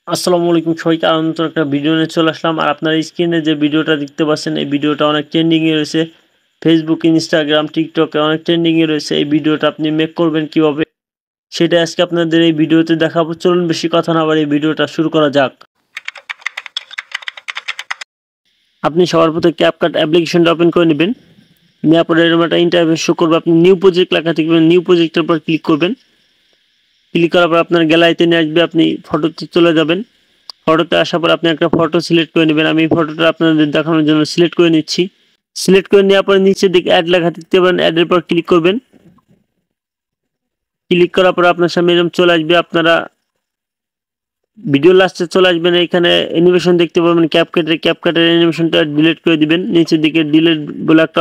আসসালামু আলাইকুম সবাইকে নতুন একটা ভিডিও নিয়ে চলে আসলাম। আর আপনার স্ক্রিনে যে ভিডিওটা দেখতে পাচ্ছেন এই ভিডিওটা অনেক ট্রেন্ডিংয়ে রয়েছে। ফেসবুক, ইনস্টাগ্রাম, টিকটকে অনেক ট্রেন্ডিংয়ে রয়েছে। এই ভিডিওটা আপনি মেক করবেন কিভাবে সেটা আজকে আপনাদের এই ভিডিওতে দেখাবো। চলুন বেশি কথা না বাড়িয়ে ভিডিওটা শুরু করা যাক। আপনি সবার প্রথমে ক্যাপকাট অ্যাপ্লিকেশনটা ওপেন করে নেবেন। নেওয়ার পরে এরকম একটা ইন্টারফেস শো করবে। আপনি নিউ প্রজেক্ট লেখা থাকবেন, নিউ প্রজেক্টের উপর ক্লিক করবেন। ক্লিক করার পর আপনার গ্যালারিতে নিয়ে আসবে, আপনি ফটোতে চলে যাবেন। ফটোতে আসার পর আপনি একটা ফটো সিলেক্ট করে নেবেন। আমি এই ফটোটা আপনাদের দেখানোর জন্য সিলেক্ট করে নিচ্ছি। সিলেক্ট করে নেওয়ার পরে নিচের দিকে অ্যাড লেখা দেখতে পাবেন, অ্যাডের পর ক্লিক করবেন। ক্লিক করার পর আপনার সামনে এরকম চলে আসবে। আপনারা ভিডিও লাস্টে চলে আসবেন, এখানে অ্যানিমেশন দেখতে পাবেন ক্যাপকাটের অ্যানিমেশনটা ডিলিট করে দিবেন। নিচের দিকে ডিলিট বলে একটা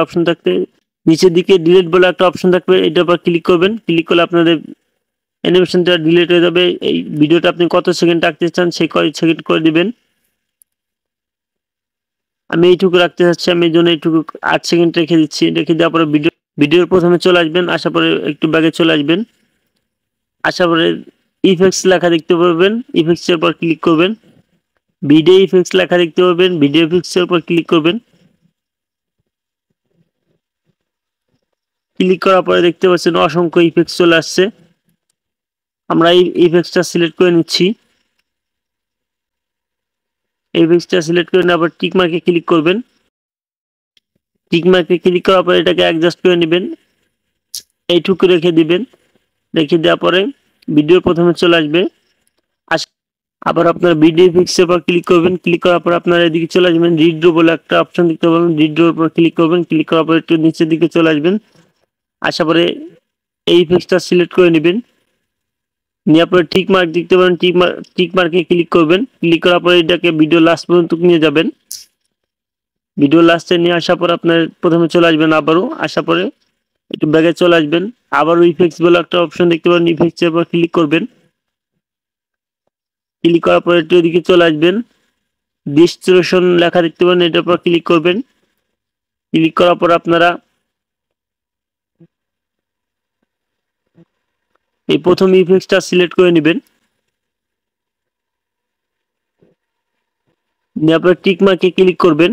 অপশন থাকবে, এটার উপর ক্লিক করবেন। ক্লিক করলে আপনাদের অ্যানিমেশনটা ডিলিট হয়ে যাবে। এই ভিডিওটা আপনি কত সেকেন্ড রাখতে চান সেই কয় সেকেন্ড করে দিবেন। আমি এইটুকু রাখতে চাচ্ছি, আমি এই জন্য এইটুকু 8 সেকেন্ড রেখে দিচ্ছি। রেখে দেওয়ার পরে ভিডিওর প্রথমে চলে আসবেন। আসার পরে একটু ব্যাগে চলে আসবেন। আসার পরে ইফেক্টস লেখা দেখতে পাবেন, ইফেক্টসের উপর ক্লিক করবেন। ভিডিও ইফেক্টস লেখা দেখতে পাবেন, ভিডিও ইফেক্টসের উপর ক্লিক করবেন। ক্লিক করার পরে দেখতে পাচ্ছেন অসংখ্য ইফেক্টস চলে আসছে। আমরা এই ইফেক্টসটা সিলেক্ট করে নিচ্ছি। ইফেক্টসটা সিলেক্ট করে নেওয়ার পর টিক মার্কে ক্লিক করবেন। টিক মার্কে ক্লিক করার পরে এটাকে অ্যাডজাস্ট করে নেবেন, এইটুকু রেখে দিবেন। রেখে দেওয়ার পরে ভিডিওর প্রথমে চলে আসবে। আবার আপনার ভিডিও ইফেক্টসের উপর ক্লিক করবেন। ক্লিক করার পর আপনার এদিকে চলে আসবেন, রিড্রো বলে একটা অপশন দেখতে পাবেন, রিড্রোর উপর ক্লিক করবেন। ক্লিক করার পর একটু নিচের দিকে চলে আসবেন। আসার পরে এই ইফেক্টসটা সিলেক্ট করে নেবেন। নেওয়ার পরে টিক মার্ক দেখতে পাবেন, টিক মার্কে ক্লিক করবেন। ক্লিক করার পরে এটাকে ভিডিও লাস্ট পর্যন্ত নিয়ে যাবেন। ভিডিও লাস্টে নিয়ে আসার পর আপনার প্রথমে চলে আসবেন, আবারও আসার পরে একটু ব্যাগে চলে আসবেন। আবারও ইফেক্টস বলে একটা অপশন দেখতে পাবেন, ইফেক্টসের উপর ক্লিক করবেন। ক্লিক করার পরে একটু এদিকে চলে আসবেন, ডিস্ট্রিবিউশন লেখা দেখতে পাবেন, এটার উপর ক্লিক করবেন। ক্লিক করার পর আপনারা এই প্রথম ইফেক্টসটা সিলেক্ট করে নেবেন। নেওয়ার পর টিক মার্কে ক্লিক করবেন।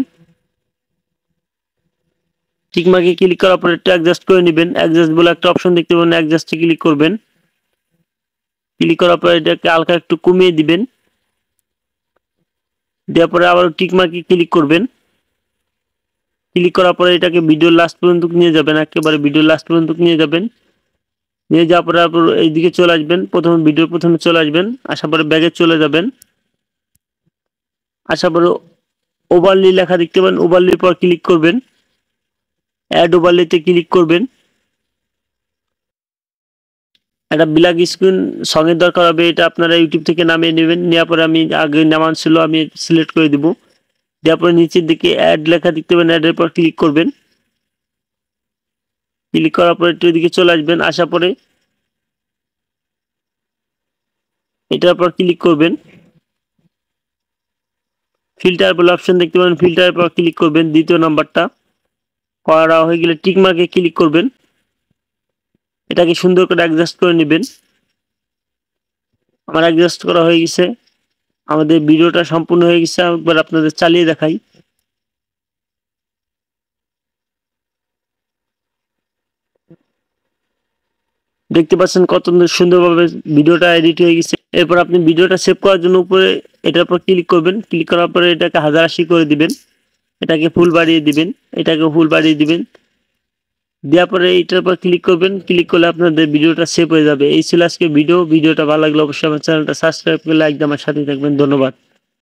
টিক মার্কে ক্লিক করার পর একটু অ্যাডজাস্ট করে নেবেন। অ্যাডজাস্ট বলে একটা অপশন দেখতে পাবেন, অ্যাডজাস্টে ক্লিক করবেন। ক্লিক করার পর এটাকে হালকা একটু কমিয়ে দিবেন। দেওয়ার পরে আবার টিক মার্কে ক্লিক করবেন। ক্লিক করার পরে এটাকে ভিডিও লাস্ট পর্যন্ত নিয়ে যাবেন, একেবারে ভিডিও লাস্ট পর্যন্ত নিয়ে যাবেন। নিয়ে যাওয়ার পরে আপনার এইদিকে চলে আসবেন, ভিডিওর প্রথমে চলে আসবেন। আসার পরে ব্যাগে চলে যাবেন। আসার পরে ওভারলি লেখা দেখতে পাবেন, ওভারলির পর ক্লিক করবেন। অ্যাড ওভারলিতে ক্লিক করবেন। একটা ব্ল্যাক স্ক্রিন সঙ্গের দরকার হবে, এটা আপনারা ইউটিউব থেকে নামিয়ে নেবেন। নেওয়ার পরে আমি আগে নামান ছিল, আমি সিলেক্ট করে দিব। দেওয়ার পরে নিচের দিকে অ্যাড লেখা দেখতে পাবেন, অ্যাডের পর ক্লিক করবেন। ক্লিক করার পরে একটু এদিকে চলে আসবেন। আসার পরে এটার পর ক্লিক করবেন। ফিল্টার বলে অপশন দেখতে পাবেন, ফিল্টারের পর ক্লিক করবেন। দ্বিতীয় নাম্বারটা করা হয়ে গেলে টিক মার্কে ক্লিক করবেন। এটাকে সুন্দর করে অ্যাডজাস্ট করে নেবেন। আমার অ্যাডজাস্ট করা হয়ে গেছে, আমাদের ভিডিওটা সম্পূর্ণ হয়ে গেছে। একবার আপনাদের চালিয়ে দেখাই। দেখতে পাচ্ছেন কত সুন্দরভাবে ভিডিওটা এডিট হয়ে গেছে। এরপর আপনি ভিডিওটা সেভ করার জন্য উপরে এটার উপর ক্লিক করবেন। ক্লিক করার পরে এটাকে 1080 করে দিবেন, এটাকে ফুল বাড়িয়ে দিবেন, এটাকে ফুল বাড়িয়ে দিবেন। দেওয়ার পরে এইটার উপর ক্লিক করবেন। ক্লিক করলে আপনাদের ভিডিওটা সেভ হয়ে যাবে। এই ছিল আজকে ভিডিওটা ভালো লাগলে অবশ্যই আমার চ্যানেলটা সাবস্ক্রাইব করে লাইক দিয়ে আমার সাথে থাকবেন। ধন্যবাদ।